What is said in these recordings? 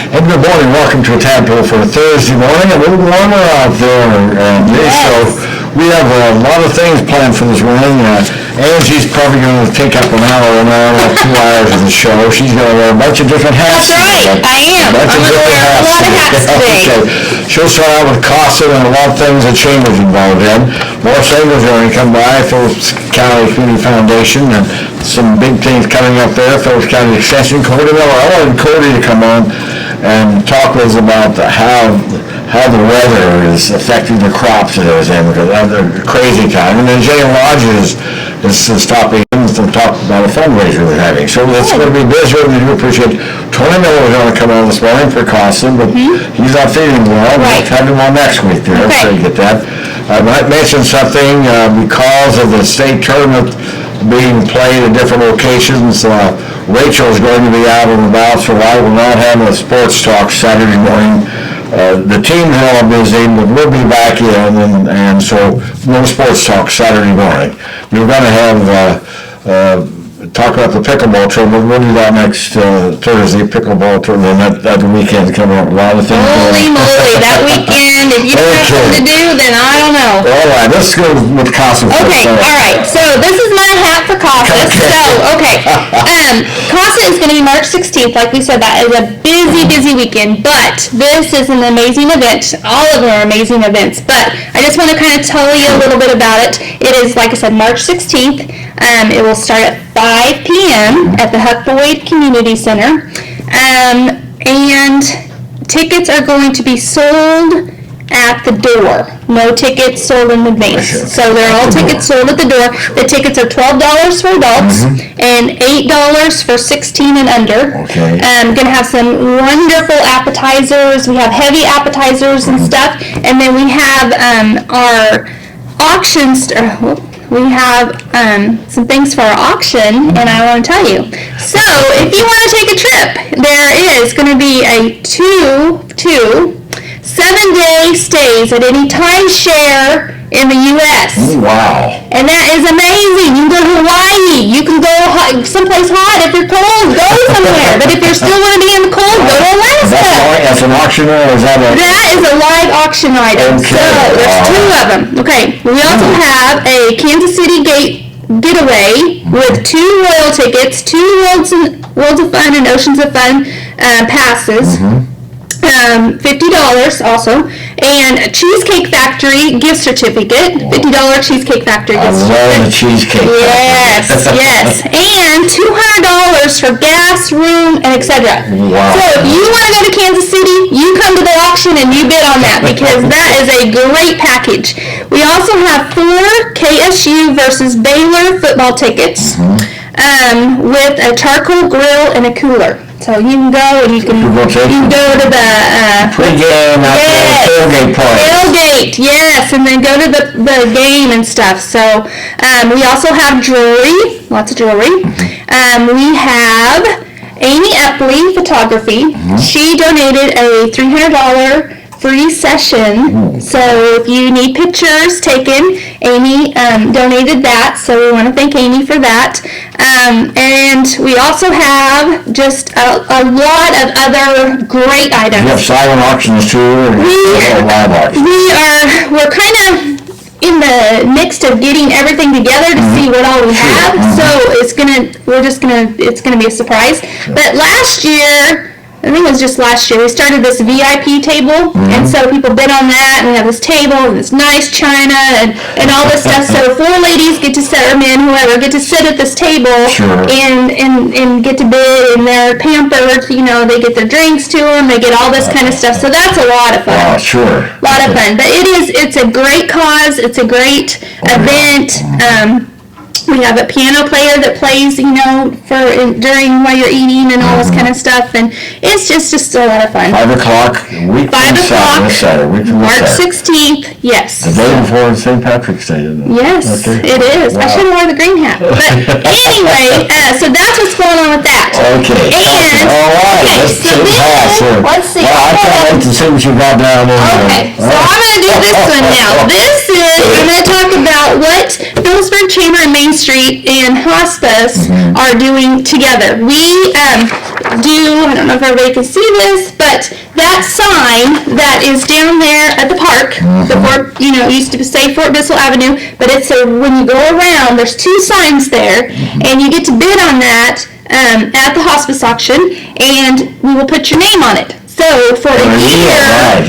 And good morning, welcome to Tadpoll for Thursday morning. A little warmer out there, so we have a lot of things planned for this morning. Angie's probably going to take up an hour and a half, 2 hours of the show. She's going to wear a bunch of different hats. That's right, I am. I'm going to wear a lot of hats today. Okay. She'll start out with CASA and a lot of things that Chambers involved in. More singles are going to come by, Phillips County Community Foundation, and some big things coming up there. Phillips County Extension, Cody Miller. I wanted Cody to come on and talk with us about how the weather is affecting the crops that it was in, because that's a crazy time. And then Jay Lodges is stopping in to talk about a fundraiser we're having. So it's going to be busy. We do appreciate Tony Miller was going to come on this morning for Costin, but he's not feeling well. Right. We'll have him on next week there, so you get that. I might mention something because of the state tournament being played at different locations. Rachel is going to be out and about, so I will not have a sports talk Saturday morning. The teams are all busy, but we'll be back in, and so no sports talk Saturday morning. We're going to have talk about the pickleball tournament. We'll do that next Thursday, pickleball tournament. That weekend coming up. A lot of things. Holy moly, that weekend, if you have something to do, then I don't know. All right, let's go with CASA. Okay, all right, so this is my hat for CASA. CASA is going to be March 16th. Like we said, that is a busy weekend, but this is an amazing event. All of them are amazing events, but I just want to kind of tell you a little bit about it. It is, like I said, March 16th. It will start at 5 p.m. at the Huck Boyd Community Center, and tickets are going to be sold at the door. No tickets sold in advance. So they're all tickets sold at the door. The tickets are $12 for adults and $8 for 16 and under. Okay. Going to have some wonderful appetizers. We have heavy appetizers and stuff, and then we have our auctions. We have some things for our auction, and I want to tell you. So, if you want to take a trip, there is going to be a 7-day stays at any timeshare in the U.S. Wow. And that is amazing. You can go to Hawaii. You can go someplace hot. If you're cold, go somewhere. But if you still want to be in the cold, go to Alaska. That's an auction, or is that a... That is a live auction item. Okay. So there's two of them. Okay. We also have a Kansas City getaway with 2 royal tickets, 2 Worlds of Fun and Oceans of Fun passes. $50 also, and a Cheesecake Factory gift certificate, $50 Cheesecake Factory gift certificate. I love the Cheesecake Factory. Yes, and $200 for gas, room, and etc. Wow. So if you want to go to Kansas City, you come to the auction and you bid on that, because that is a great package. We also have 4 KSU versus Baylor football tickets with a charcoal grill and a cooler. So you can go and you can go to the pre-game tailgate party. Tailgate, yes, and then go to the game and stuff. So we also have jewelry, lots of jewelry. We have Amy Epley Photography. She donated a $300 free session. So if you need pictures taken, Amy donated that. So we want to thank Amy for that. And we also have just a lot of other great items. You have silent auctions too, or live auctions? We're kind of in the midst of getting everything together to see what all we have. So it's gonna be a surprise. But last year, I think it was just last year, we started this VIP table, and so people bid on that, and we have this table, and this nice china, and all this stuff. So 4 ladies get to sit, or men, whoever, get to sit at this table and get to bid, and they're pampered. You know, they get their drinks to them, they get all this kind of stuff. So that's a lot of fun. Sure. A lot of fun. But it's a great cause. It's a great event. We have a piano player that plays, during while you're eating and all this kind of stuff, and it's just a lot of fun. 5 o'clock, week from Saturday. March 16th, yes. The day before St. Patrick's Day, isn't it? Yes, it is. Wow. I should have worn the green hat. But anyway, so that's what's going on with that. Okay. And, all right. Okay, so then, let's see. Well, I can't wait to see what you got down there. Okay, so I'm going to do this one now. I'm going to talk about what Phillipsburg Chamber and Main Street and Hospice are doing together. We I don't know if everybody can see this, but but that sign that is down there at the park, before, it used to say Fort Bissell Avenue, but it's when you go around, there's 2 signs there, and you get to bid on that at the hospice auction, and we will put your name on it. So for a year,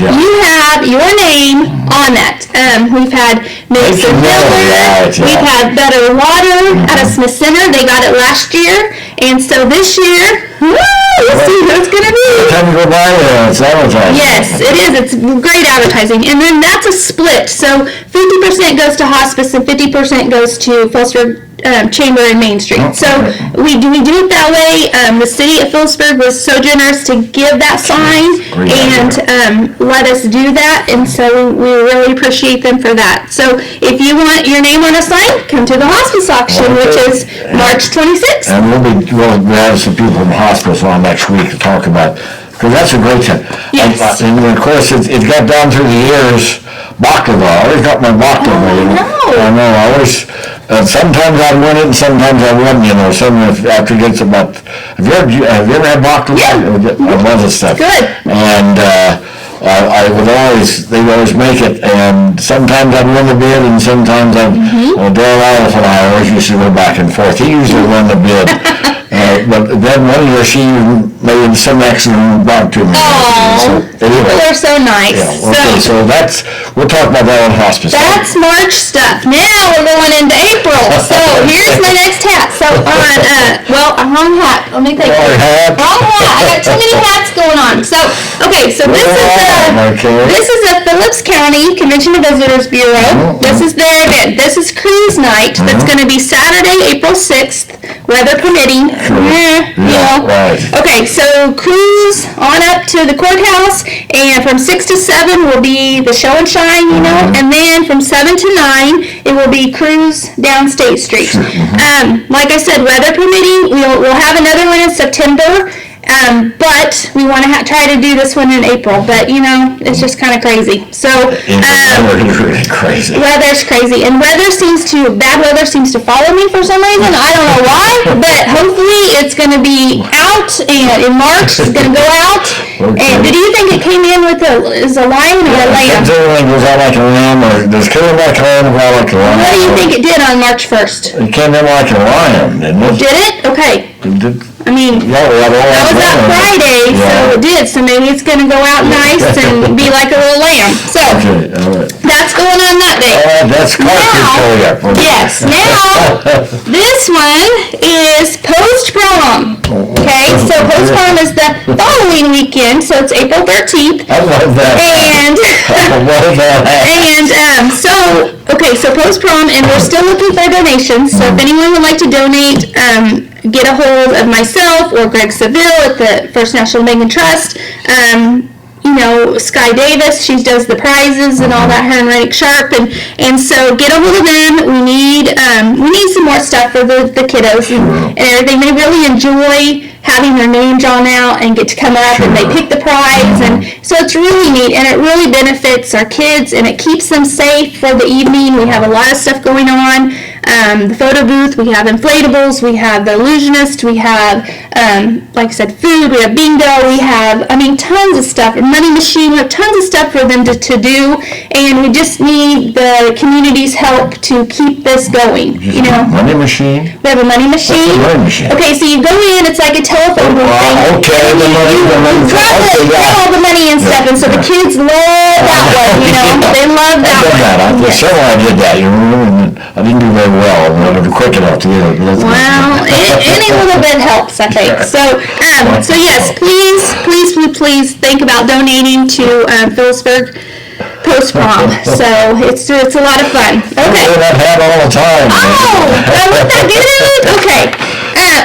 you have your name on that. We've had Mason Miller, we've had Better Water out of Smith Center. They got it last year, and so this year, let's see who it's going to be. Time to go by there, it's advertising. Yes, it is. It's great advertising. And then that's a split. So 50% goes to hospice and 50% goes to Phillipsburg Chamber and Main Street. So we do it that way. The city of Phillipsburg was so generous to give that sign and let us do that. And so we really appreciate them for that. So if you want your name on a sign, come to the hospice auction, which is March 26th. And we'll have some people from hospice on next week to talk about, because that's a great thing. Yes. And of course, it got down through the years, baklava. I always got my baklava. I know, I always, sometimes I'd win it and sometimes I wouldn't, after it gets about, have you ever had baklava? Yeah. I love this stuff. Good. And, they'd always make it, and sometimes I'd win the bid, and sometimes Darryl Olive and I always used to go back and forth. He usually won the bid. But then one year she made some accident and brought to me. Oh, anyway. they're so nice. Yeah, okay, so we'll talk about that on hospice. That's March stuff. Now we're going into April. So here's my next hat. So a wrong hat. Let me think. Wrong hat. Wrong hat. I got too many hats going on. So, okay, so this is the Phillips County Convention and Visitors Bureau. This is their event. This is cruise night. That's going to be Saturday, April 6th, weather permitting. Right. Okay, so cruise on up to the courthouse, and from 6 to 7 will be the show and shine, and then from 7 to 9 it will be cruise down State Street. Like I said, weather permitting, we'll have another one in September. But we want to try to do this one in April. But it's just kind of crazy. So weather's really crazy. Weather's crazy, and bad weather seems to follow me for some reason. I don't know why, but hopefully it's going to be out, and in March it's going to go out. Okay. And did you think it came in is a lion or a lamb? Everything goes out like a lamb, or does it come in like a lamb or out like a lion? What do you think it did on March 1st? It came in like a lion, didn't it? Did it? Okay. I mean, that was that Friday, so it did. So maybe it's going to go out nice and be like a little lamb. So that's going on that day. That's carpet. Yes. Now this one is post-prom. Okay, so post-prom is the following weekend, so it's April 13th. I love that. So post-prom, and we're still looking for donations. So if anyone would like to donate, get a hold of myself or Greg Seville at the First National Bank and Trust. Sky Davis, she does the prizes and all that, her and Reddick Sharp, and so get a hold of them. We need some more stuff for the kiddos and everything. They really enjoy having their name drawn out and get to come up and they pick the prize, and so it's really neat, and it really benefits our kids, and it keeps them safe for the evening. We have a lot of stuff going on. The photo booth, we have inflatables, we have the illusionist, we have, like I said, food, we have bingo, we have, tons of stuff, a money machine, we have tons of stuff for them to do, and we just need the community's help to keep this going, Money machine? We have a money machine. What's a money machine? Okay, so you go in, it's like a telephone booth thing. Okay, the money. You drop all the money and stuff, and so the kids love that one, they love that one. I did that, you remember, I didn't do very well, I wasn't quick enough to get it. Well, any little bit helps, I think. So yes, please think about donating to Phillipsburg post-prom. So it's a lot of fun. Okay. I wear that hat all the time. Oh, wasn't that good? Okay.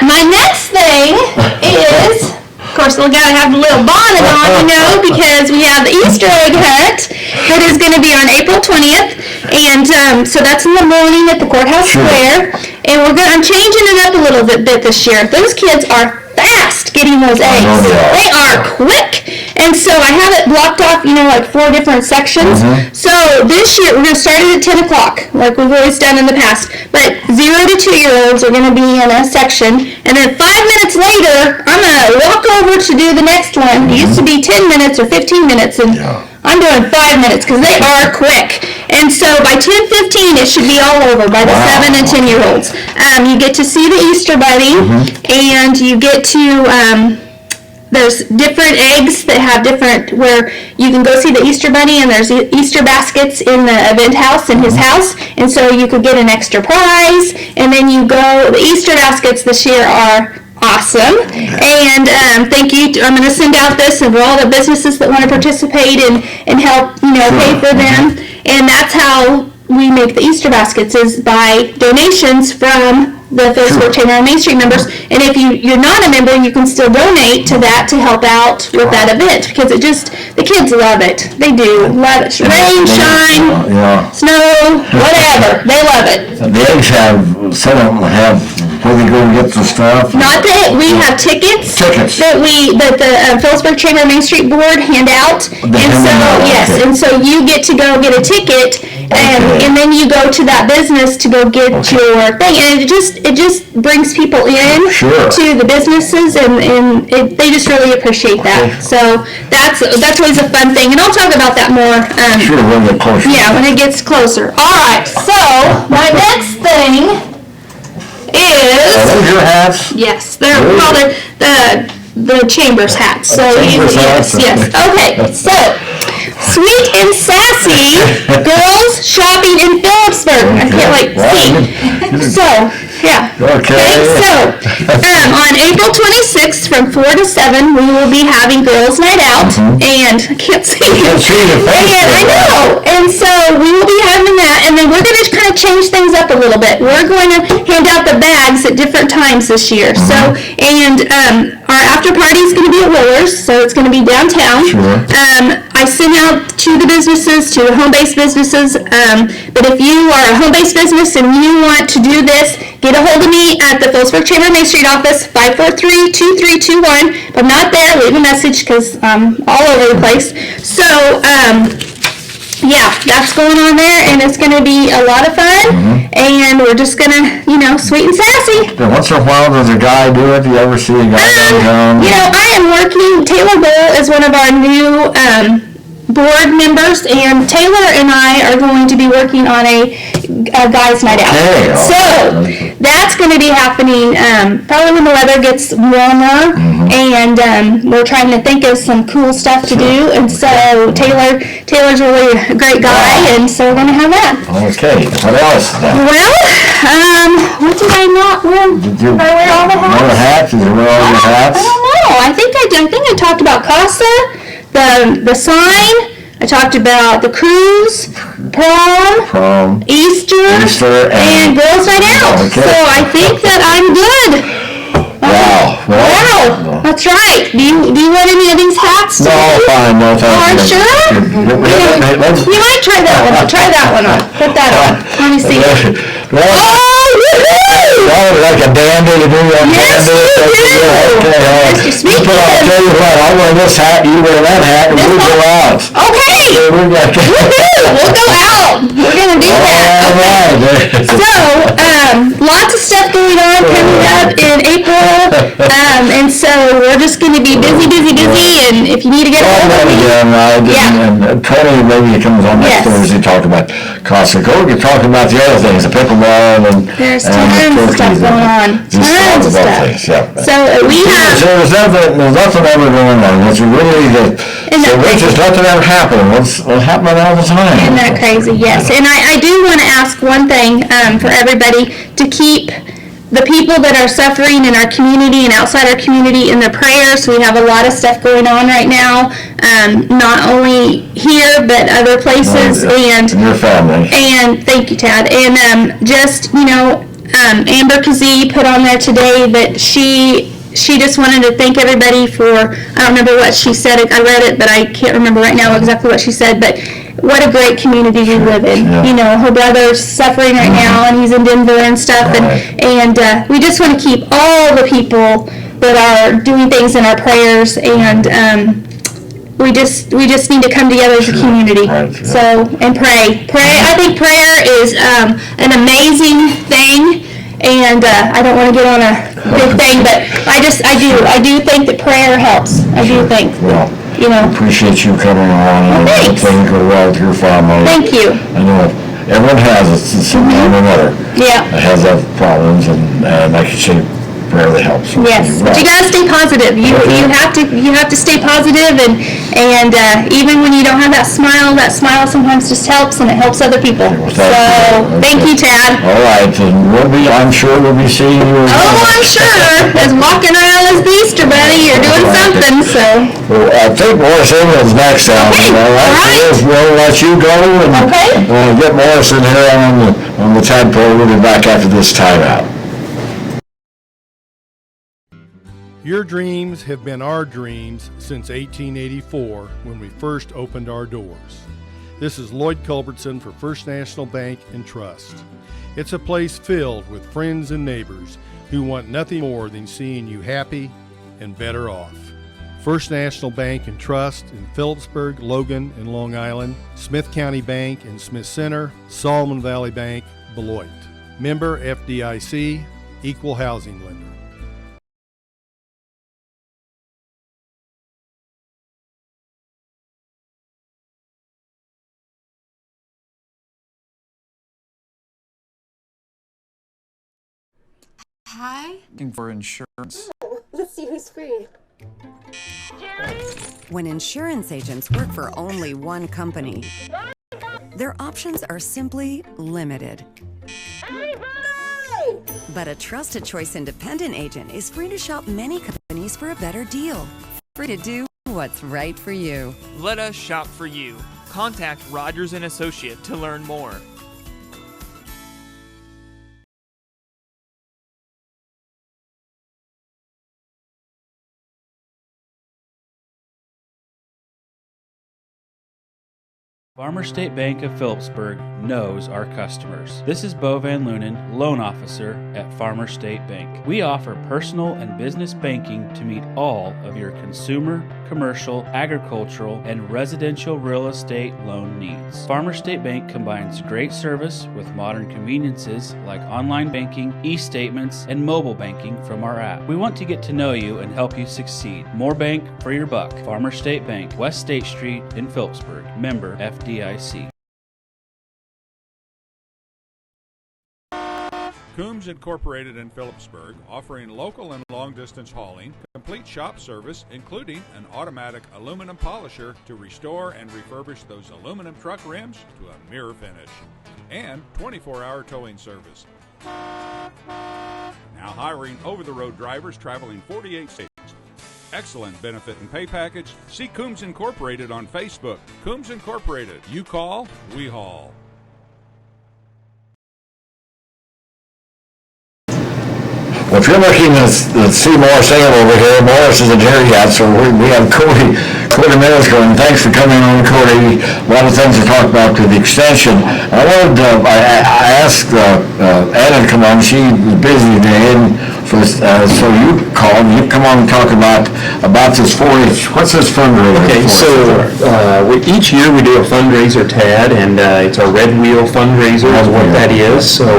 My next thing is, of course, we gotta have the little bonnet on, because we have the Easter egg hunt that is going to be on April 20th, and so that's in the morning at the courthouse square. And I'm changing it up a little bit this year. Those kids are fast getting those eggs. They are quick. And so I have it blocked off, like 4 different sections. So this year, we're going to start it at 10 o'clock, like we've always done in the past. But 0 to 2-year-olds are going to be in a section. And then 5 minutes later, I'm going to walk over over to do the next one. It used to be 10 minutes or 15 minutes, and I'm doing 5 minutes because they are quick. And so by 10:15, it should be all over by the 7 and 10-year-olds. You get to see the Easter Bunny, and you get to, there's different eggs that have different, where you can go see the Easter Bunny, and there's Easter baskets in the event house, in his house, and so you could get an extra prize, and then you go, the Easter baskets this year are awesome, and thank you. I'm going to send out this and for all the businesses that want to participate and help, pay for them, and that's how we make the Easter baskets, is by donations from the Phillipsburg Chamber and Main Street members. And if you're not a member, you can still donate to that to help out with that event, because the kids love it. They do love it. Rain, shine, snow, whatever. They love it. The eggs some of them have where they go and get the stuff. Not that we have tickets that the Phillipsburg Chamber and Main Street Board hand out. And so you get to go get a ticket, and then you go to that business to go get your thing, and it just brings people in to the businesses, and they just really appreciate that. So that's always a fun thing, and I'll talk about that more. When it gets closer. Yeah, when it gets closer. All right. So my next thing is. Are those your hats? Yes, they're the Chambers hats. So yes. Okay. So. Sweet and Sassy Girls Shopping in Phillipsburg. I can't see. So, yeah. Okay. So, on April 26th from 4 to 7, we will be having Girls Night Out. And I can't see. I know. And so, we will be having that. And then we're going to kind of change things up a little bit. We're going to hand out the bags at different times this year. So, and our after party is going to be at Willer's. So, it's going to be downtown. I sent out to the businesses, to the home-based businesses, but if you are a home-based business and you want to do this, get a hold of me at the Phillipsburg Chamber Main Street office, 543-2321. If I'm not there, leave a message, because I'm all over the place. So, yeah, that's going on there, and it's going to be a lot of fun, and we're just going to, sweet and sassy. Once in a while, does a guy do it? Do you ever see a guy downtown? I am working, Taylor Bull is one of our new board members, and Taylor and I are going to be working on a guys' night out. So that's going to be happening probably when the weather gets warmer, and we're trying to think of some cool stuff to do. And so Taylor's really a great guy, and so we're going to have that. Okay. What else? Well, what did I not wear? Did I wear all the hats? All the hats? Did you wear all your hats? I don't know. I think I talked about Casa. The sign, I talked about the cruise, prom, Easter, and Girls Night Out. Okay. So I think that I'm good. Wow. That's right. Do you want any of these hats? No, fine. No, thank you. Sure? You might try that one on. Try that one on. Put that on. Let me see. Like a band-aid, you do that band-aid. Yes, you do. I'll tell you what, I'll wear this hat, you wear that hat, and we'll go out. Okay. We'll go out. We're going to do that. Okay. So, lots of stuff going on coming up in April, and so we're just going to be busy, and if you need to get a hold of me. And Tony maybe comes on next Thursday, talk about Costco. We can talk about the other things, the pickleball and there's tons of stuff going on. Tons of stuff. So we have. There's nothing ever going on. It's really there's nothing ever happening. What's happening all the time? Isn't that crazy? Yes. And I do want to ask one thing for everybody, to keep the people that are suffering in our community and outside our community in their prayers. We have a lot of stuff going on right now, not only here but other places. And your family. And thank you, Tad. And Amber Kazee put on there today that she just wanted to thank everybody for, I don't remember what she said, I read it, but I can't remember right now exactly what she said, but what a great community we live in. Her brother's suffering right now, and he's in Denver and stuff, and we just want to keep all the people that are doing things in our prayers, and we just need to come together as a community. So, and pray. I think prayer is an amazing thing, And I don't want to get on a big thing, but I do think that prayer helps. I do think. Well, You know. appreciate you coming on. Well, and thanks. everything go well with your family. Thank you. I know everyone has it some time or another. Yeah. That has that problems, and like you say, rarely helps. Yes, but you gotta stay positive. You have to stay positive, and even when you don't have that smile sometimes just helps, and it helps other people. Well, So thank you, Tad. All right, and I'm sure we'll be seeing you. Oh, I'm sure. As walking around as the Easter Bunny, you're doing something. So. Well, I think Morris England's next out. Okay, All right. all right. So we'll let you go and Okay. Get Morris in here on the Tadpoll. We'll be back after this timeout. Your dreams have been our dreams since 1884 when we first opened our doors. This is Lloyd Culbertson for First National Bank and Trust. It's a place filled with friends and neighbors who want nothing more than seeing you happy and better off. First National Bank and Trust in Phillipsburg, Logan, and Long Island, Smith County Bank in Smith Center, Solomon Valley Bank, Beloit. Member FDIC, Equal Housing Lender. Hi. Looking for insurance. Let's see who's free. When insurance agents work for only one company, their options are simply limited. But a trusted choice independent agent is free to shop many companies for a better deal. Free to do what's right for you. Let us shop for you. Contact Rogers & Associate to learn more. Farmer State Bank of Phillipsburg knows our customers. This is Bo Van Lunen, loan officer at Farmer State Bank. We offer personal and business banking to meet all of your consumer, commercial, agricultural, and residential real estate loan needs. Farmer State Bank combines great service with modern conveniences like online banking, e-statements, and mobile banking from our app. We want to get to know you and help you succeed. More bank for your buck. Farmer State Bank, West State Street in Phillipsburg. Member FDIC. Coombs Incorporated in Phillipsburg, offering local and long-distance hauling, complete shop service, including an automatic aluminum polisher to restore and refurbish those aluminum truck rims to a mirror finish, and 24-hour towing service. Now hiring over-the-road drivers traveling 48 states. Excellent benefit and pay package. See Coombs Incorporated on Facebook. Coombs Incorporated. You call, we haul. Well, if you're looking to see Morris England over here, Morris isn't here yet, so we have Cody Mills going. Thanks for coming on, Cody. A lot of things to talk about to the extension. I wanted I asked Anna to come on. She was busy today, and so you called. You come on and talk about this 4-H. What's this fundraiser? Okay, so each year we do a fundraiser, Tad, and it's our Red Wheel fundraiser is what that is. So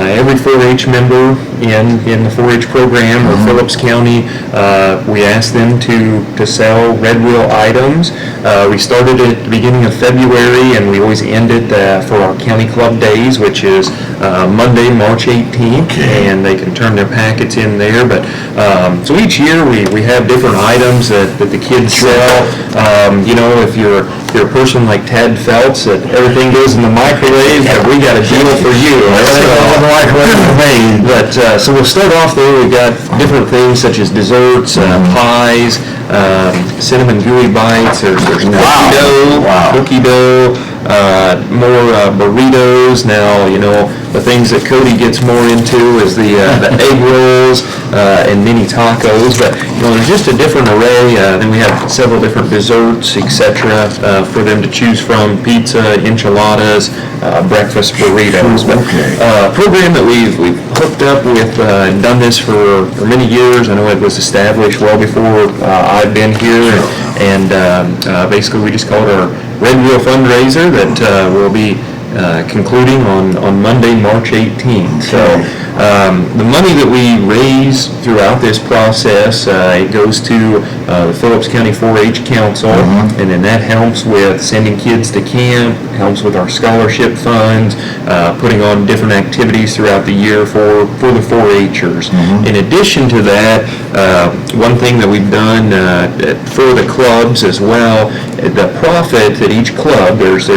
every 4-H member in the 4-H program or Phillips County, we ask them to sell Red Wheel items. We started at the beginning of February, and we always end it for our county club days, which is Monday, March 18th, and they can turn their packets in there. But so each year we have different items that the kids sell. If you're a person like Tad Phelps, that everything goes in the microwave, we got a deal for you. But so we'll start off there. We've got different things such as desserts, pies, cinnamon gooey bites. There's cookie dough, more burritos. Now, the things that Cody gets more into is the egg rolls and mini tacos. But there's just a different array. Then we have several different desserts, etc., for them to choose from: pizza, enchiladas, breakfast burritos. But program that we've hooked up with and done this for many years. I know it was established well before I've been here, and basically we just call it our Red Wheel fundraiser that will be concluding on Monday, March 18th. So The money that we raise throughout this process, it goes to the Phillips County 4-H Council, and then that helps with sending kids to camp, helps with our scholarship funds, putting on different activities throughout the year for the 4-Hers. In addition to that, one thing that we've done for the clubs as well, the profit that each club, there's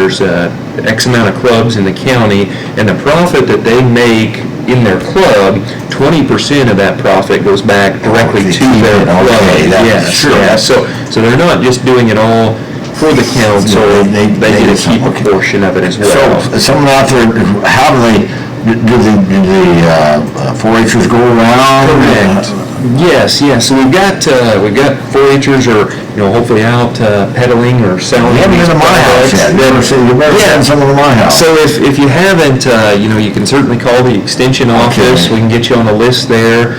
X amount of clubs in the county, and the profit that they make in their club, 20% of that profit goes back directly to their club. Yes, yeah. So they're not just doing it all for the council. They get to keep a portion of it as well. So, someone out there, how do the 4-Hers go around? Correct. Yes. So we've got 4-Hers are hopefully out pedaling or selling. You haven't been to my house yet. You better send someone to my house. So if you haven't, you can certainly call the extension office. We can get you on the list there.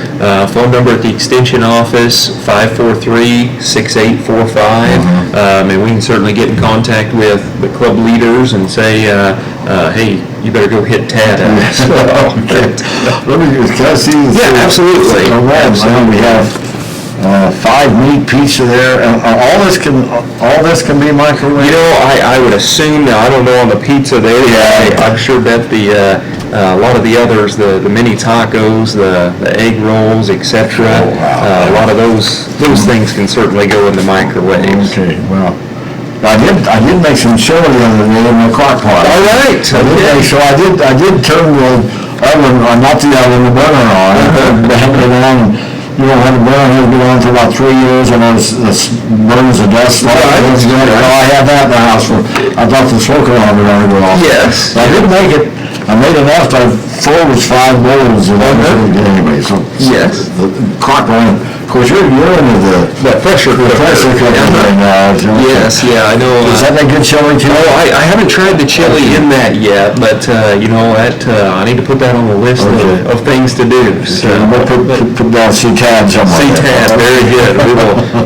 Phone number at the extension office 543-6845, and we can certainly get in contact with the club leaders and say, hey, you better go hit Tad. Let me just, can I see this? Yeah, absolutely. We have 5 meat pizza there, and all this can be microwaved. I would assume, now I don't know on the pizza there. I'm sure bet a lot of the others, the mini tacos, the egg rolls, etc. A lot of those things can certainly go in the microwave. Okay, well. I did make some chili the other day in the crock pot. All right. So I did turn the oven, not the oven, the burner on. I had it on. When the burner has been on for about 3 years, and it's burns the dust. I had that in the house. I thought the smoke alarm would only go off. Yes. I did make it. I made enough to forage 5 bowls of anyway. So yes. The crock pot. Of course, you're into the pressure cooker right now. Yes, I know. Does that make good chili too? No, I haven't tried the chili in that yet, but I need to put that on the list of things to do. So we'll put down C-Tad somewhere. C-Tad, very good.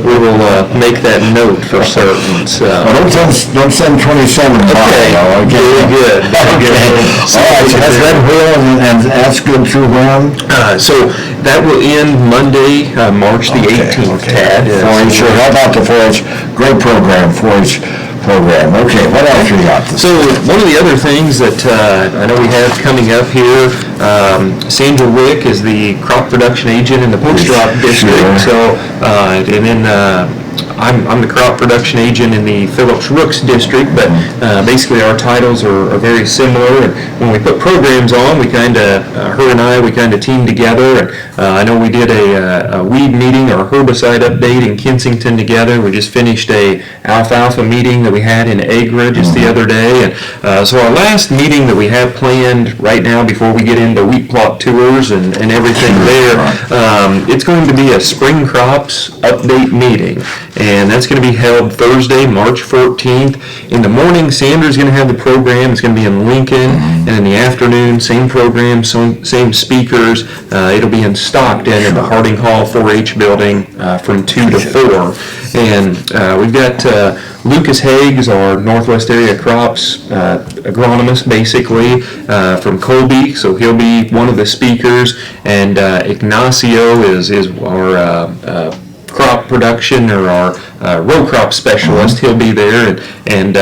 We will make that note for certain. So don't send 27. Okay, very good. All right, so that's Red Wheel, and that's good through when? So that will end Monday, March the 18th, Tad. 4-H, sure. How about the 4-H? Great program, 4-H program. Okay, what else we got? So one of the other things that I know we have coming up here, Sandra Wick is the crop production agent in the Post Rock District. So, and then I'm the crop production agent in the Phillips Rooks District, but basically our titles are very similar. And when we put programs on, we her and I team together. And I know we did a weed meeting or herbicide update in Kensington together. We just finished a alfalfa meeting that we had in Agra just the other day. And so our last meeting that we have planned right now before we get into wheat plot tours and everything there, it's going to be a spring crops update meeting. And that's going to be held Thursday, March 14th. In the morning, Sandra's going to have the program. It's going to be in Lincoln. And in the afternoon, same program, same speakers. It'll be in Stockton at the Harding Hall 4-H building from 2 to 4. And we've got Lucas Hagues, our Northwest Area Crops agronomist, basically, from Colby. So he'll be one of the speakers. And Ignacio is our crop production or our row crop specialist. He'll be there, and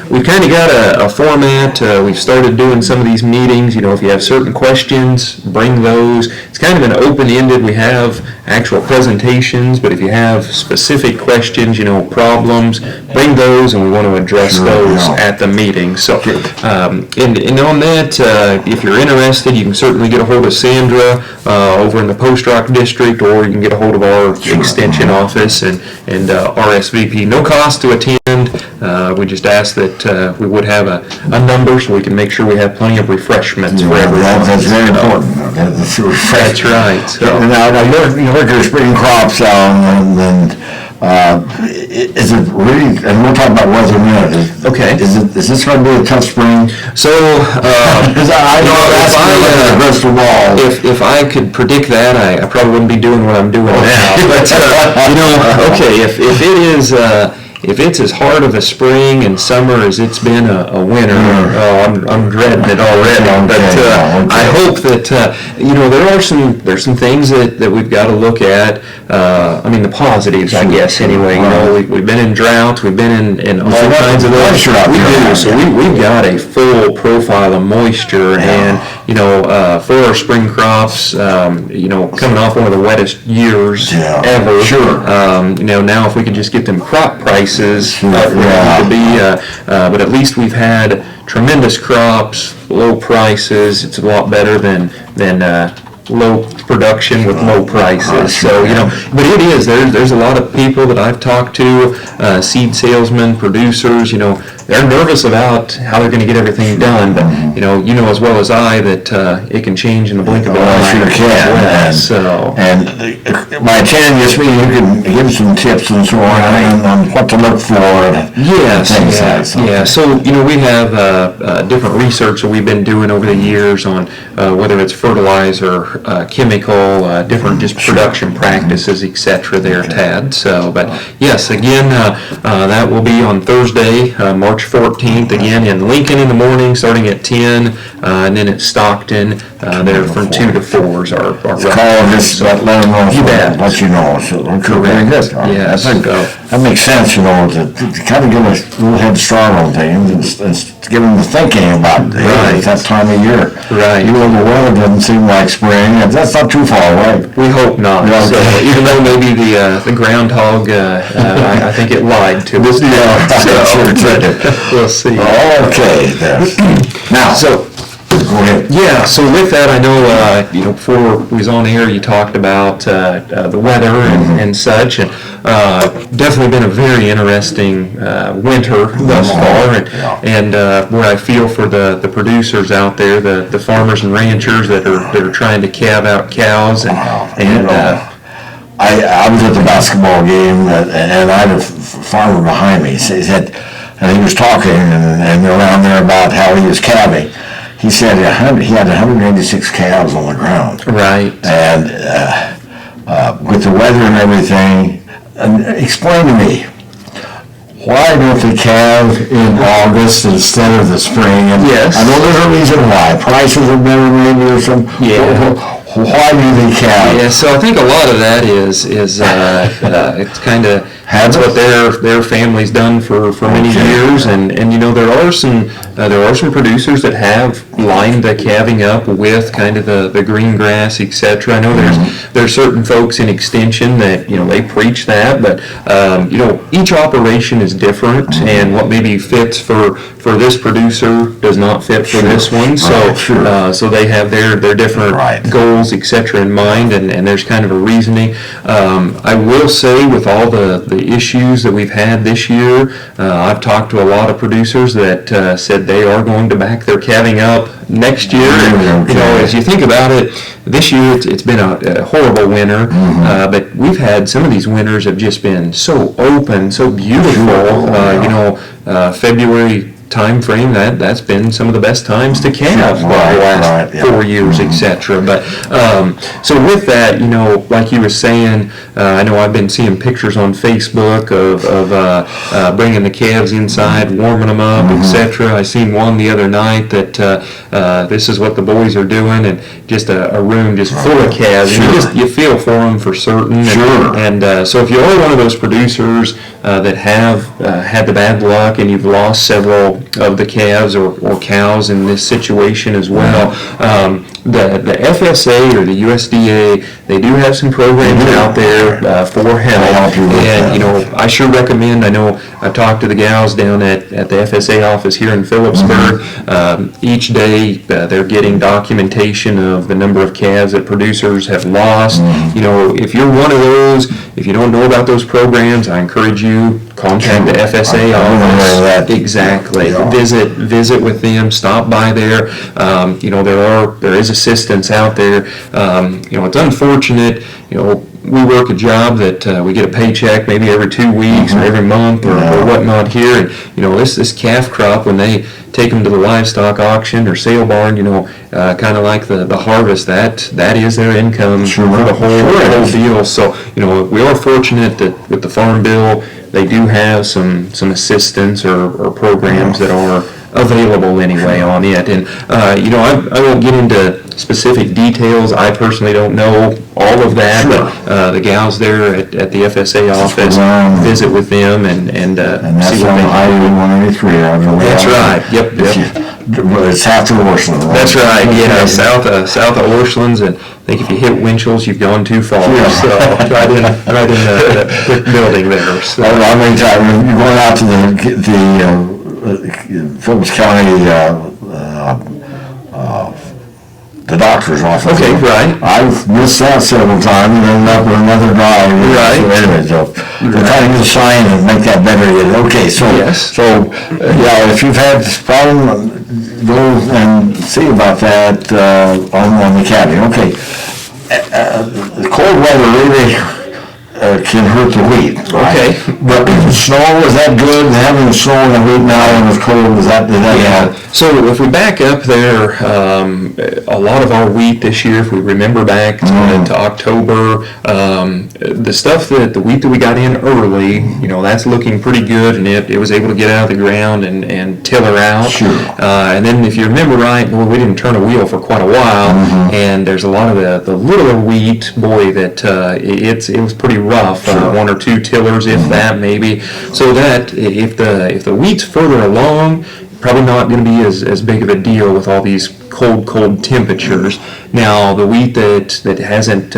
we've kind of got a format. We've started doing some of these meetings. If you have certain questions, bring those. It's kind of an open-ended. We have actual presentations, but if you have specific questions, problems, bring those, and we want to address those at the meeting. So, and on that, if you're interested, you can certainly get a hold of Sandra over in the Post Rock District, or you can get a hold of our extension office and RSVP. No cost to attend. We just ask that we would have a number so we can make sure we have plenty of refreshments for everyone. That's very important. That's right. So. Now you work your spring crops, and is it really? And we'll talk about weather in a minute. Okay. Is this going to be a tough spring? So if I could predict that, I probably wouldn't be doing what I'm doing now. But okay, if it is. if it's as hard of a spring and summer as it's been a winter, I'm dreading it already. But I hope that there's some things that we've got to look at. I mean, the positives, I guess. Anyway, we've been in drought, we've been in all kinds of those. We do. So we've got a full profile of moisture, and for our spring crops, coming off one of the wettest years ever. Sure. Now if we could just get them crop prices up where they need to be, but at least we've had tremendous crops, low prices. It's a lot better than low production with low prices. So, but it is, there's a lot of people that I've talked to, seed salesmen, producers, they're nervous about how they're going to get everything done, but you know as well as I that it can change in the blink of an eye. Sure can. And by attending this meeting, you can give some tips and so on what to look for. So we have different research that we've been doing over the years on whether it's fertilizer, chemical, different just production practices, etc. There, Tad. So, but yes, again, that will be on Thursday, March 14th, again in Lincoln in the morning, starting at 10, and then at Stockton, there from 2 to 4 is our call. Just let them know. You bet. Let you know. So very good. Yeah, I think that makes sense. To kind of give us a little head start on things and give them the thinking about that time of year. Right. Even though the weather doesn't seem like spring, that's not too far away. We hope not. Okay. So even though maybe the groundhog, I think it lied to us. We'll see. Okay. Now, go ahead. Yeah, so with that, I know, before we was on air, you talked about the weather and such, and definitely been a very interesting winter thus far, and where I feel for the producers out there, the farmers and ranchers that are trying to calve out cows, and I was at the basketball game, and I had a farmer behind me. He said, and he was talking and around there about how he was calving. He said he had 186 calves on the ground. Right. And with the weather and everything, explain to me, why don't they calve in August instead of the spring? And yes. I know there's a reason why. Prices are better maybe or some. Yeah. Why do they calve? Yeah, so I think a lot of that is it's kind of that's what their family's done for many years, and there are some producers that have lined the calving up with kind of the green grass, etc. I know there's certain folks in extension that they preach that, but each operation is different, and what maybe fits for this producer does not fit for this one. So so they have their different goals, etc. in mind, and there's kind of a reasoning. I will say with all the issues that we've had this year, I've talked to a lot of producers that said they are going to back their calving up next year. And, as you think about it, this year it's been a horrible winter, but we've had some of these winters have just been so open, so beautiful. February time frame, that's been some of the best times to calve the last 4 years, etc. But so with that, like you were saying, I know I've been seeing pictures on Facebook of bringing the calves inside, warming them up, etc. I seen one the other night that this is what the boys are doing, and just a room just full of calves. And you feel for them for certain. And so if you are one of those producers that have had the bad luck and you've lost several of the calves or cows in this situation as well, the FSA or the USDA, they do have some programs out there for help, and I sure recommend. I know I've talked to the gals down at the FSA office here in Phillipsburg. Each day they're getting documentation of the number of calves that producers have lost. If you're one of those, if you don't know about those programs, I encourage you, contact the FSA office. Exactly. Visit with them. Stop by there. There is assistance out there. It's unfortunate. We work a job that we get a paycheck maybe every 2 weeks or every month or whatnot here, and this calf crop, when they take them to the livestock auction or sale barn, kind of like the harvest, that is their income for the whole deal. So, we are fortunate that with the Farm Bill, they do have some assistance or programs that are available anyway on it. And, I won't get into specific details. I personally don't know all of that, but the gals there at the FSA office visit with them and that's see what on they Highway 183. That's right. Yep. It's half to Orchland. Right? That's right. Yeah, south of Orchlands, and I think if you hit Winchell's, you've gone too far. So right in the brick building there. So. How many times you're going out to the Phillips County the doctor's office. Okay, right. I've missed that several times and ended up with another drive. Right. So anyway, we're trying to get a sign and make that better. Okay, so if you've had this problem, go and see about that on the cabin. Okay. The cold weather really can hurt the wheat. Right? Okay. But snow, is that good? Having snow in the wheat now when it's cold, did that help? So if we back up there, a lot of our wheat this year, if we remember back to October, the wheat that we got in early, that's looking pretty good, and it was able to get out of the ground and tiller out. Sure. And then if you remember right, we didn't turn a wheel for quite a while, and there's a lot of the littler wheat, that it was pretty rough, one or two tillers, if that maybe. So that if the wheat's further along, probably not going to be as big of a deal with all these cold temperatures. Now the wheat that hasn't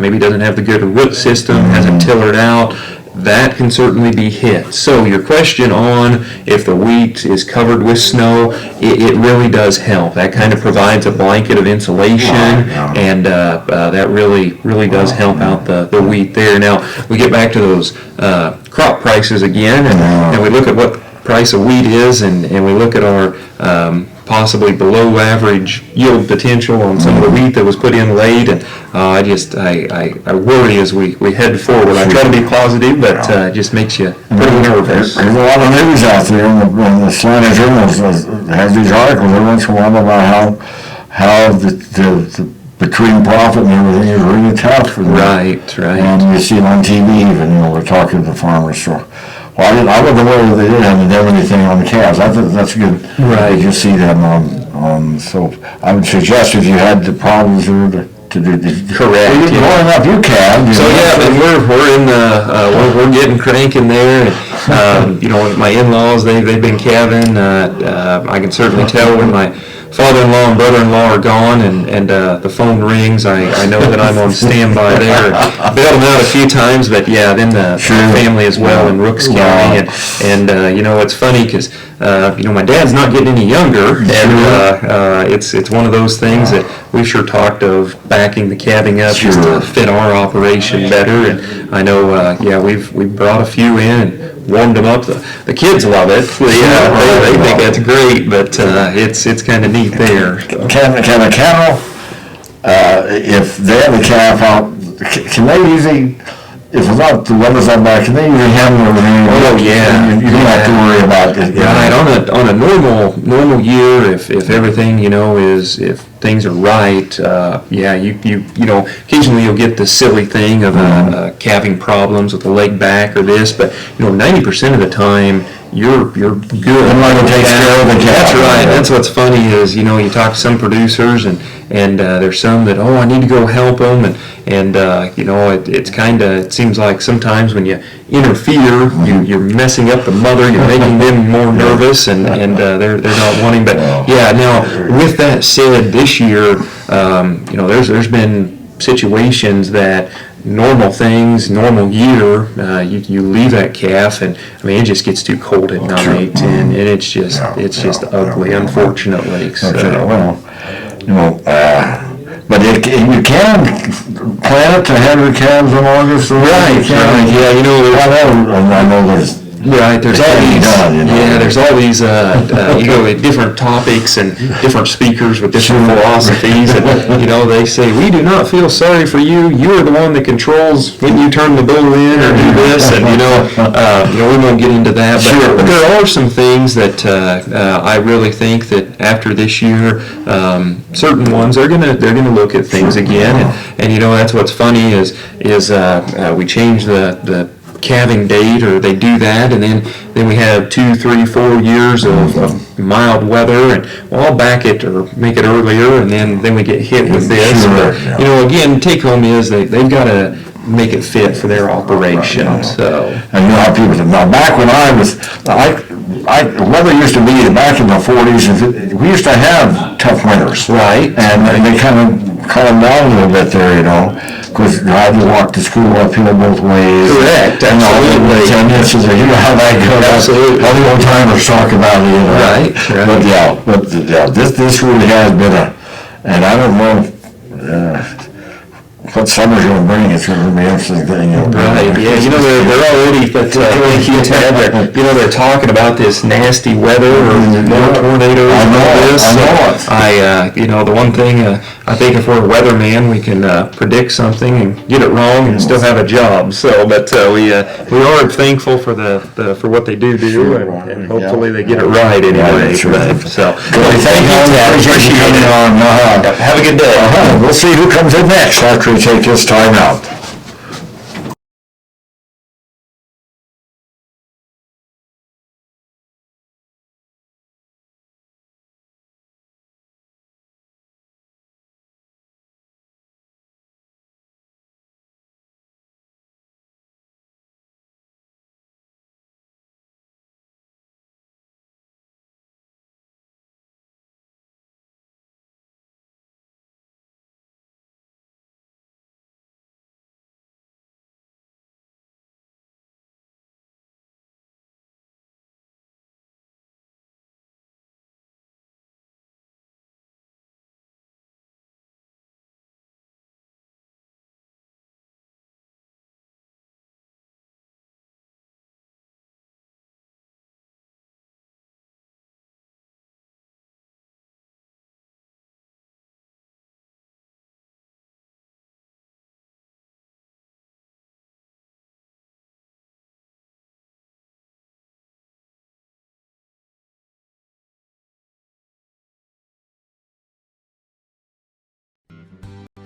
maybe doesn't have the good root system, hasn't tillered out, that can certainly be hit. So your question on if the wheat is covered with snow, it really does help. That kind of provides a blanket of insulation, and that really does help out the wheat there. Now we get back to those crop prices again, and we look at what price of wheat is, and we look at our possibly below average yield potential on some of the wheat that was put in late, and I worry as we head forward. I try to be positive, but it just makes you pretty nervous. There's a lot of news out there, and the Atlanta Journal has these articles every once in a while about how the between profit and everything is really tough for them. Right. And you see it on TV even, they're talking to the farmers. So, I wasn't aware that they didn't have anything on the calves. I think that's good. Right. You see them on. So I would suggest if you had the problems there to do the correct. You're growing up, you can. So and we're in we're getting cranking there. And, my in-laws they've been calving. I can certainly tell when my father-in-law and brother-in-law are gone, and the phone rings. I know that I'm on standby there. Bailed them out a few times, but then the family as well in Rooks County, and it's funny because my dad's not getting any younger, and it's one of those things that we sure talked of backing the calving up just to fit our operation better. And I know we've brought a few in and warmed them up. The kids love it. They think that's great, but it's kind of neat there. Can a cattle, if they have a calf out, can they usually, if it's not the weather's not bad, can they usually handle everything? Oh yeah, you don't have to worry about it. Right, on a normal year, if everything is if things are right, you occasionally you'll get the silly thing of calving problems with the leg back or this, but 90% of the time you're good. Everyone takes care of the calf. That's right. That's what's funny is you talk to some producers and there's some that I need to go help them and it's kind of, it seems like sometimes when you interfere you're messing up the mother, you're making them more nervous and they're not wanting. But now with that said, this year there's been situations that normal year, you leave that calf and it just gets too cold at night and it's just ugly, unfortunately. So. But you can plan it to have your calves in August. Right. Yeah, I know Right, there's all That'd be these, done, you know. yeah, there's all these, you go with different topics and different speakers with different philosophies, and, they say, we do not feel sorry for you, you are the one that controls when you turn the bull in or do this, and, we won't get into that, but there are some things that I really think that after this year, certain ones they're gonna look at things again, and that's what's funny is we change the calving date, or they do that, and then we have 2, 3, 4 years of mild weather, and I'll back it or make it earlier, and then we get hit with this. Sure, But, again, take home is they've got to make it fit for their operation. So, And how people, now back when weather used to be back in the 40s, we used to have tough winters. Right. And they kind of calmed down a little bit there, because I had to walk to school uphill both ways. Correct, And all the absolutely. tendencies, how that goes. Absolutely. All the old timers talk about it, Right. But this really has been and I don't know, what summer's going to bring. It's going to be an interesting thing. Right, yeah, they're already, but thank you, Ted, they're talking about this nasty weather or more tornadoes and all this. I know it. The one thing, I think if we're a weatherman, we can predict something and get it wrong and still have a job. So, but we are thankful for for what they do, and hopefully they get it right anyway. Sure. So, Thank you, Ted. Appreciate you coming on. Have a good day. We'll see who comes in next after we take this time out.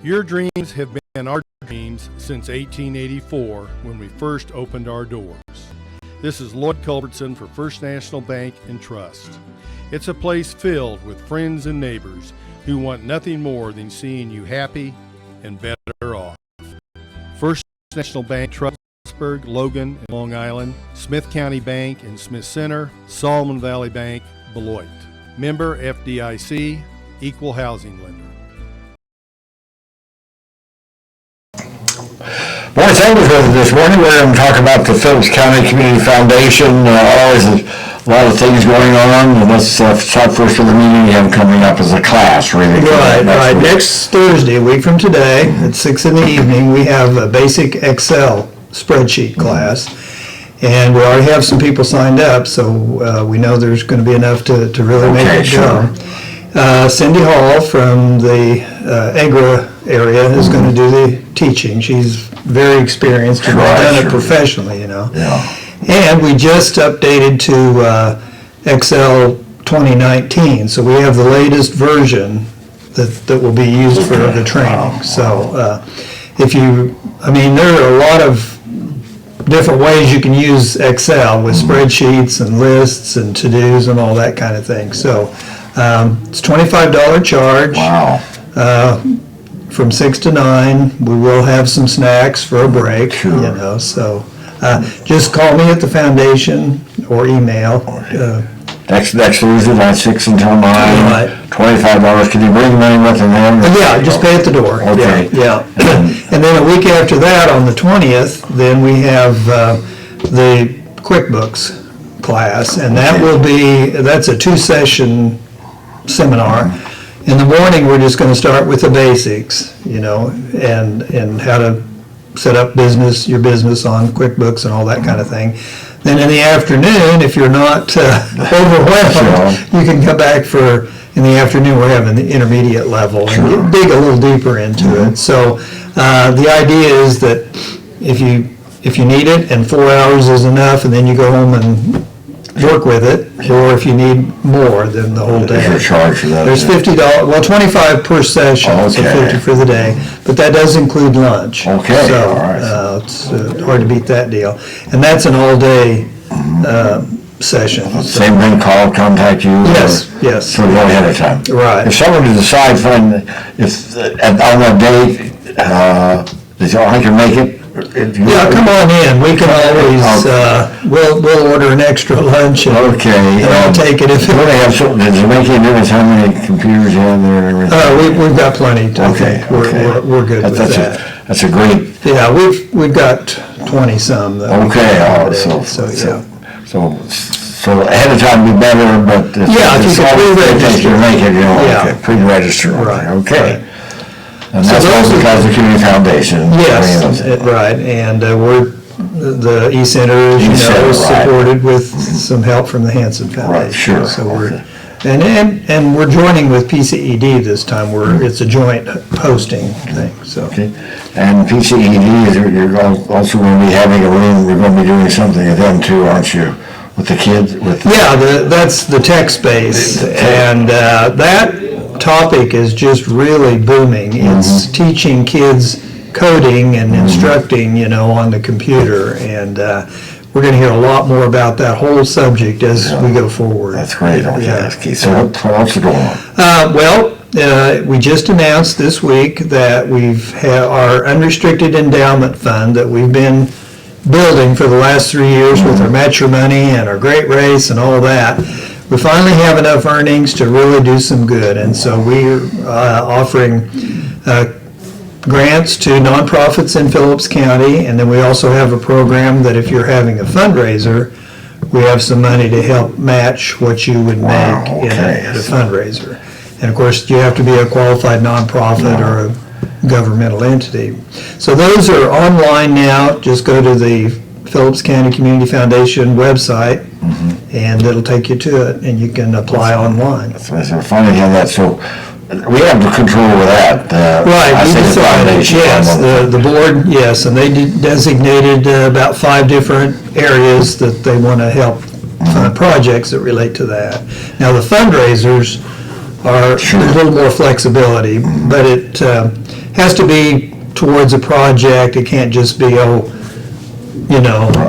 Your dreams have been our dreams since 1884 when we first opened our doors. This is Lloyd Culbertson for First National Bank and Trust. It's a place filled with friends and neighbors who want nothing more than seeing you happy and better off. First National Bank, Trust, Logan and Long Island, Smith County Bank and Smith Center, Solomon Valley Bank, Beloit. Member FDIC, Equal Housing Lender. Morning, Sanders with us this morning. We're going to talk about the Phillips County Community Foundation. Always a lot of things going on. And let's start first with the meeting you have coming up as a class, really. Right. Next Thursday, a week from today, at 6 in the evening, we have a basic Excel spreadsheet class. And we already have some people signed up, so we know there's going to be enough to really make it go. Cindy Hall from the AGRA area is going to do the teaching. She's very experienced and has done it professionally, Yeah. And we just updated to Excel 2019, so we have the latest version that will be used for the training. So there are a lot of different ways you can use Excel with spreadsheets and lists and to-dos and all that kind of thing. So it's $25 charge. Wow. From 6 to 9. We will have some snacks for a break, so just call me at the foundation or email. Next Thursday, that's 6 until 9. Right. $25. Can you bring money with them then? Yeah, just pay at the door. Okay. Yeah. And then a week after that, on the 20th, then we have the QuickBooks class, and that's a 2-session seminar. In the morning, we're just going to start with the basics, and how to set up your business on QuickBooks and all that kind of thing. Then in the afternoon, if you're not overwhelmed, you can come back in the afternoon, we're having the intermediate level and dig a little deeper into it. So the idea is that if you need it and 4 hours is enough, and then you go home and work with it, or if you need more than the whole day. There's a charge for that. There's $50, well, $25 per session, so Okay. $50 for the day, but that does include lunch. Okay, So, all right. it's hard to beat that deal. And that's an all-day session. Same thing, contact you? Yes. So go ahead of time? Right. If someone decides, on that day, I can make it? Yeah, come on in, we can always, we'll order an extra lunch and I'll take it if What do they have, does it make any difference how many computers you have there and everything? we've got plenty, I Okay, think, we're good with that. That's a great, Yeah, we've got 20-some that we okay, can so accommodate, so ahead of time would be better, but if Yeah, if you it's could all pre-register. you make it, Yeah. pre-register, Right, okay. right. And So that's all those are- because of the Community Foundation. Yes, right, and the E-Center, as you E-Center, know, is right. supported with some help from the Hanson Foundation. sure, So we're, okay. and we're joining with PCED this time, it's a joint hosting thing, so. Okay, and PCED, you're also going to be having a room, we're going to be doing something with them too, aren't you? With the kids, Yeah, that's the tech space, and that topic is just really booming. It's teaching kids coding and instructing, on the computer, and we're going to hear a lot more about that whole subject as we go forward. That's great, okay, Yeah. that's key. So what else is going on? Well, we just announced this week that our unrestricted endowment fund that we've been building for the last 3 years with our Match Your Money and our Great Race and all that. We finally have enough earnings to really do some good, and so we're offering grants to nonprofits in Phillips County, and then we also have a program that if you're having a fundraiser, we have some money to help match what you would make at a fundraiser. And of course, you have to be a qualified nonprofit or a governmental entity. So those are online now. Just go to the Phillips County Community Foundation website, and it'll take you to it, and you can apply online. So we're finally having that, so we have the control over that. Right, I we say the decided, foundation, yes, I'm on the board, yes, and they designated about 5 different areas that they want to help fund projects that relate to that. Now, the fundraisers are a little more flexibility, but it has to be towards a project. It can't just be,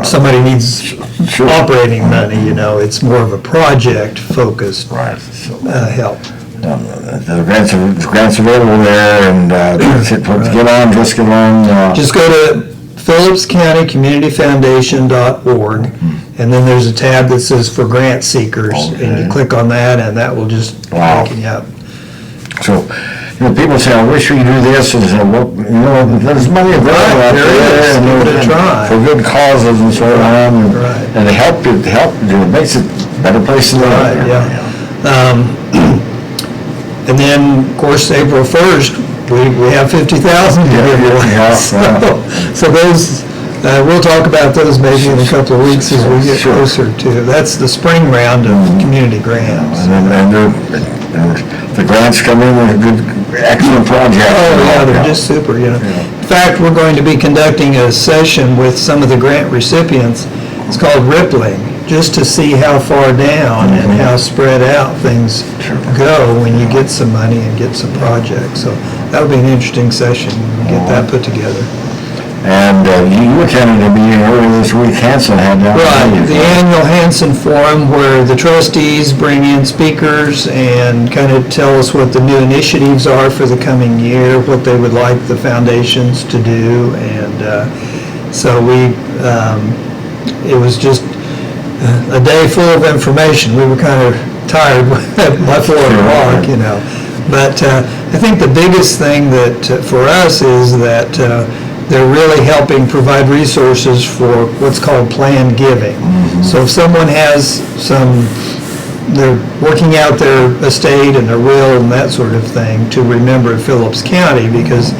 somebody needs operating money, it's more of a project-focused help. The grants available there, and get on. Just go to phillipscountycommunityfoundation.org, and then there's a tab that says for grant seekers, and you click on that, and that will just open you up. So, people say, I wish we could do this, and say, well, there's money available out There there, is. Give it a try. for good causes and so on, Right. and it makes it a better place to live. Right, yeah. And then, of course, April 1st, we have 50,000 to give away. Yeah. So those, we'll talk about those maybe in a couple of weeks as we get closer to, that's the spring round of community grants. And the grants come in with a good, excellent project. Oh, yeah, they're just super, In fact, we're going to be conducting a session with some of the grant recipients. It's called Rippling, just to see how far down and how spread out things go when you get some money and get some projects. So that'll be an interesting session when we get that put together. And you attended a meeting earlier this week, Hanson had that. Right, the annual Hanson Forum where the trustees bring in speakers and kind of tell us what the new initiatives are for the coming year, what they would like the foundations to do, and so it was just a day full of information. We were kind of tired by 4 o'clock, But I think the biggest thing that for us is that they're really helping provide resources for what's called planned giving. So if someone has some they're working out their estate and their will and that sort of thing to remember Phillips County, because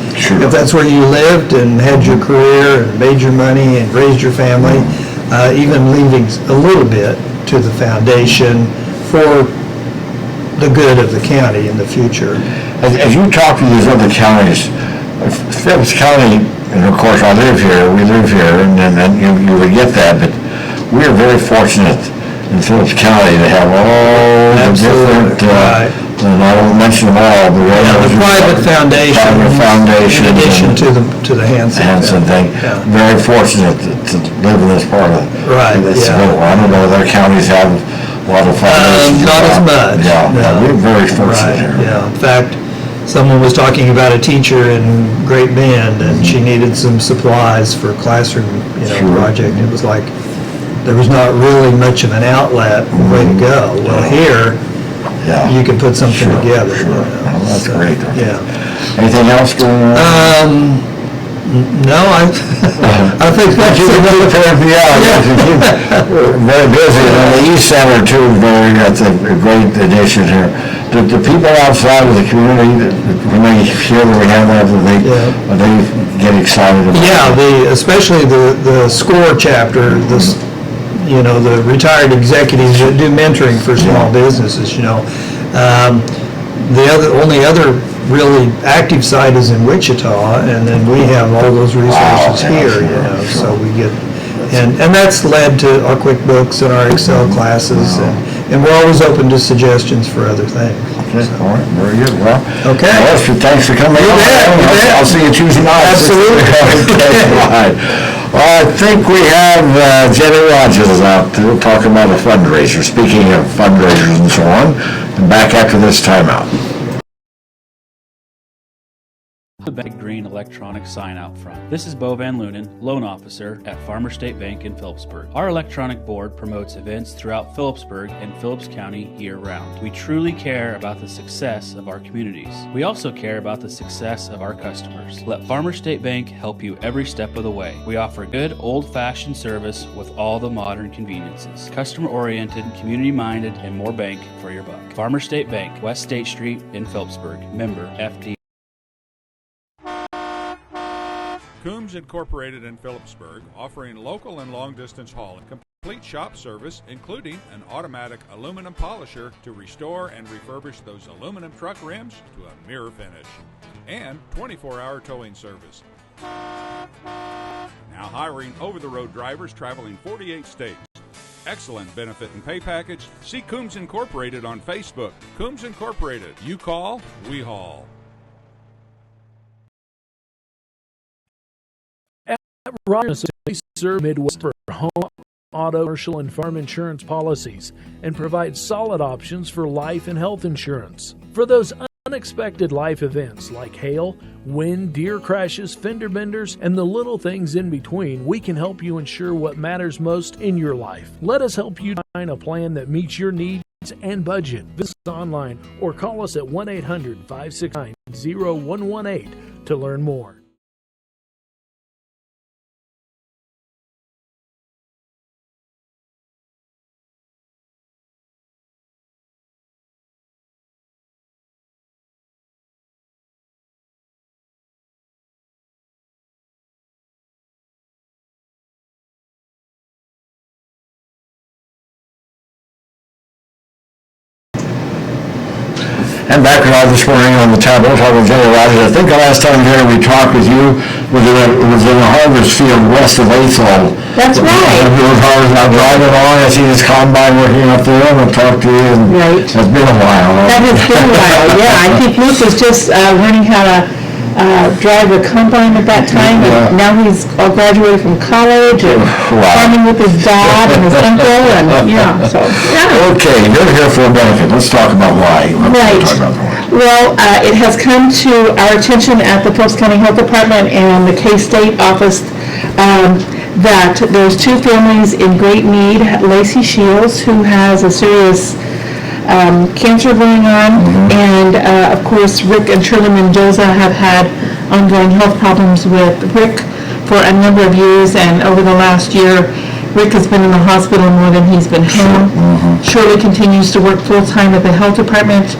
if that's where you lived and had your career and made your money and raised your family, even leaving a little bit to the foundation for the good of the county in the future. As you talk to these other counties, Phillips County, and of course I live here, we live here, and you would get that, but we are very fortunate in Phillips County to have all the different, and I won't mention them all, but the private foundation, in addition to the Hanson thing. Very fortunate to live in this part of this civil. I don't know other counties have a lot of foundations. Not as much. We're very fortunate here. In fact, someone was talking about a teacher in Great Bend, and she needed some supplies for a classroom, project. It was like there was not really much of an outlet, way to go. Well, here, you can put something together. Well, that's great. Yeah. Anything else going on? No, I think that's very busy. And the East Center too, that's a great addition here. The people outside of the community, when they hear that we have that, they get excited about it. Especially the SCORE chapter, the retired executives that do mentoring for small businesses, the only other really active site is in Wichita, and then we have all those resources here, so we get, and that's led to our QuickBooks and our Excel classes, and we're always open to suggestions for other things. Okay, all right, very good. Well, okay. Thanks for coming. You bet. I'll see you Tuesday night. Absolutely. Okay, bye. Well, I think we have Jenny Rogers out to talk about a fundraiser. Speaking of fundraisers and so on, and back after this timeout. The big green electronic sign out front. This is Bo Van Lunen, loan officer at Farmer State Bank in Phillipsburg. Our electronic board promotes events throughout Phillipsburg and Phillips County year-round. We truly care about the success of our communities. We also care about the success of our customers. Let Farmer State Bank help you every step of the way. We offer good, old-fashioned service with all the modern conveniences. Customer-oriented, community-minded, and more bank for your buck. Farmer State Bank, West State Street in Phillipsburg. Member FD. Coombs Incorporated in Phillipsburg, offering local and long-distance hauling, complete shop service, including an automatic aluminum polisher to restore and refurbish those aluminum truck rims to a mirror finish, and 24-hour towing service. Now hiring over-the-road drivers traveling 48 states. Excellent benefit and pay package. See Coombs Incorporated on Facebook. Coombs Incorporated. You call, we haul. Rogers serve Midwest for home, auto, commercial, and farm insurance policies and provide solid options for life and health insurance. For those unexpected life events like hail, wind, deer crashes, fender benders, and the little things in between, we can help you ensure what matters most in your life. Let us help you find a plan that meets your needs and budget. Visit us online or call us at 1-800-569-0118 to learn more. And back this morning on the Tadpoll talking with Jenny Rogers. I think the last time, Jenny, we talked with you was in the harvest field west of Athol. That's right. It was harvest. I'm driving along, I see this combine working up there, and I'll talk to you. And it's been a while. That has been a while, yeah. I think Luke was just learning how to drive a combine at that time, and now he's all graduated from college and farming with his dad and his uncle, and so. Okay, you're here for a benefit. Let's talk about why. Right. Well, it has come to our attention at the Phillips County Health Department and the K-State office that there's two families in great need. Lacey Shields, who has a serious cancer going on, and of course Rick and Shirley Mendoza have had ongoing health problems with Rick for a number of years, and over the last year Rick has been in the hospital more than he's been home. Shirley continues to work full-time at the health department,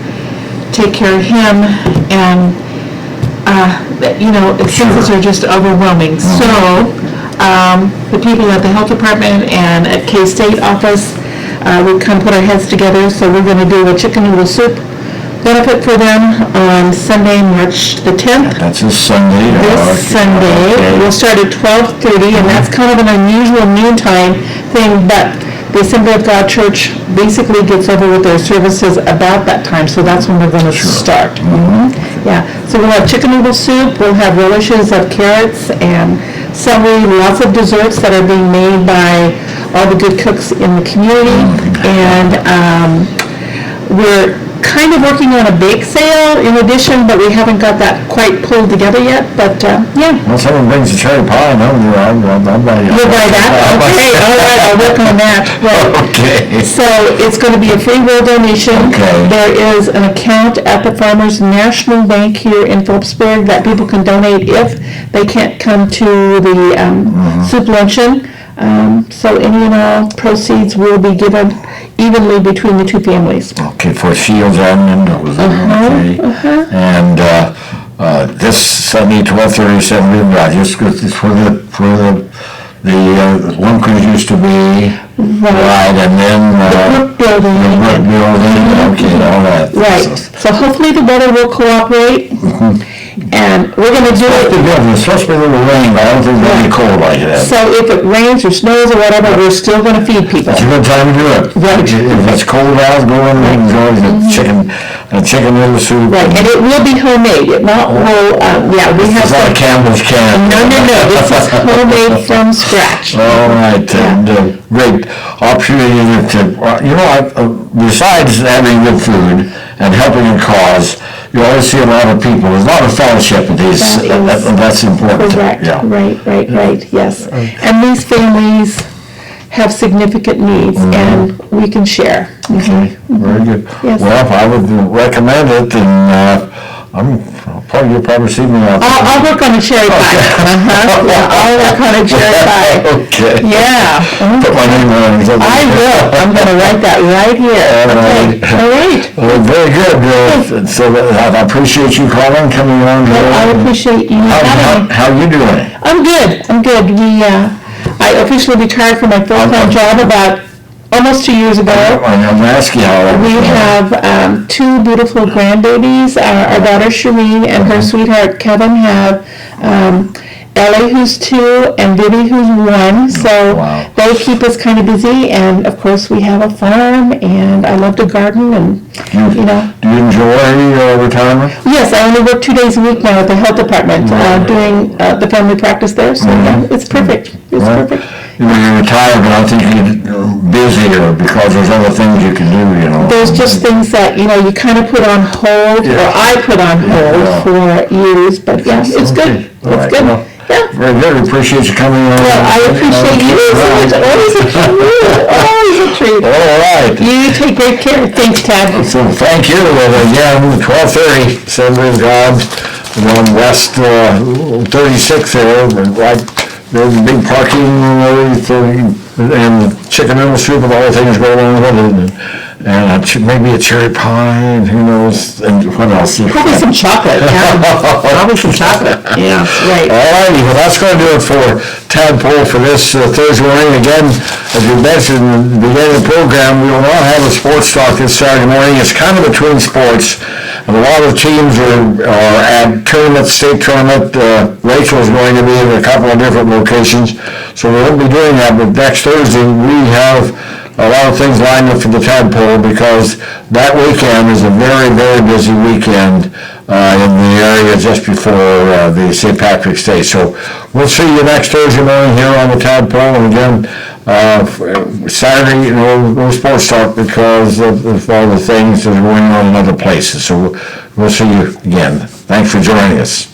take care of him, and, expenses are just overwhelming. So, the people at the health department and at K-State office, we come put our heads together, so we're gonna do a chicken noodle soup benefit for them on Sunday, March the 10th. That's this Sunday. This Sunday. Okay. We'll start at 12:30, and that's kind of an unusual noontime thing, but the Assembly of God Church basically gets over with their services about that time, so that's when we're going to start. Yeah, so we'll have chicken noodle soup, we'll have relishes of carrots and celery, lots of desserts that are being made by all the good cooks in the community, and we're kind of working on a bake sale in addition, but we haven't got that quite pulled together yet, but, yeah. Well, someone brings a cherry pie, no, I'll buy you. You'll buy that? Okay, all right, I'll work on that. Right. Okay. So it's going to be a free will donation. Okay. There is an account at the Farmers National Bank here in Phillipsburg that people can donate if they can't come to the soup luncheon. So any and all proceeds will be given evenly between the two families. Okay, for Shields and Mendoza. Okay. And this Sunday, 12:30, Assembly, just the one cruise used to be right, and then The Brook Building. Okay, all that. Right. So hopefully the weather will cooperate, and we're going to do it. It's supposed to be a little rain, but I don't think it'll be cold like that. So if it rains or snows or whatever, we're still going to feed people. It's a good time to do it. Right. If it's cold out, go in and enjoy the chicken noodle soup. Right, and it will be homemade, not whole, we have It's not a Campbell's can. No, this is homemade from scratch. All right, and great opportunity to, besides having good food and helping a cause, you always see a lot of people, there's a lot of fellowship at these, that's important. Correct, Yeah. right, yes. And these families have significant needs, and we can share. Okay, very good. Yes. Well, I would recommend it, and you'll probably see me out there. I'll work on a cherry pie. Yeah, I'll work on a cherry pie. Okay. Yeah. Put my name on it. I will. I'm going to write that right here. Okay. All right. Well, very good. So I appreciate you calling, coming on. Well, I appreciate you having me. How you doing? I'm good. I officially retired from my full-time job about almost 2 years ago. I'm asking how. We have two beautiful grandbabies. Our daughter Shireen and her sweetheart Kevin have Ellie, who's 2, and Vivi, who's 1. So they keep us kind of busy, and of course we have a farm, and I love to garden, and you know. Do you enjoy retirement? Yes, I only work 2 days a week now at the health department, doing the family practice there. So yeah, it's perfect. It's perfect. You're retired, but I think you're busier because there's other things you can do, There's just things that, you kind of put on hold, or I put on hold for years, but yeah, it's good. It's good. Well, very good. Appreciate you coming on. Well, I appreciate you so much. Always a treat. Always a treat. All right. You take great care. Thanks, Tad. So thank you. Again, 12:30, Assembly of God, on West 36th there, right. There's a big parking area and the chicken noodle soup and all the things go along with it, and maybe a cherry pie, and who knows, and what else? Probably some chocolate. Yeah. Probably some chocolate. Yeah, right. All righty, well, that's going to do it for Tadpoll for this Thursday morning. Again, as we mentioned in the beginning of the program, we will not have a sports talk this Saturday morning. It's kind of between sports. And a lot of teams are at tournament, state tournament. Rachel's going to be in a couple of different locations, so we won't be doing that. But next Thursday, we have a lot of things lined up for the Tadpoll because that weekend is a very, very busy weekend in the area just before the St. Patrick's Day. So we'll see you next Thursday morning here on the Tadpoll. And again, Saturday, no sports talk because of all the things that are going on in other places. So we'll see you again. Thanks for joining us.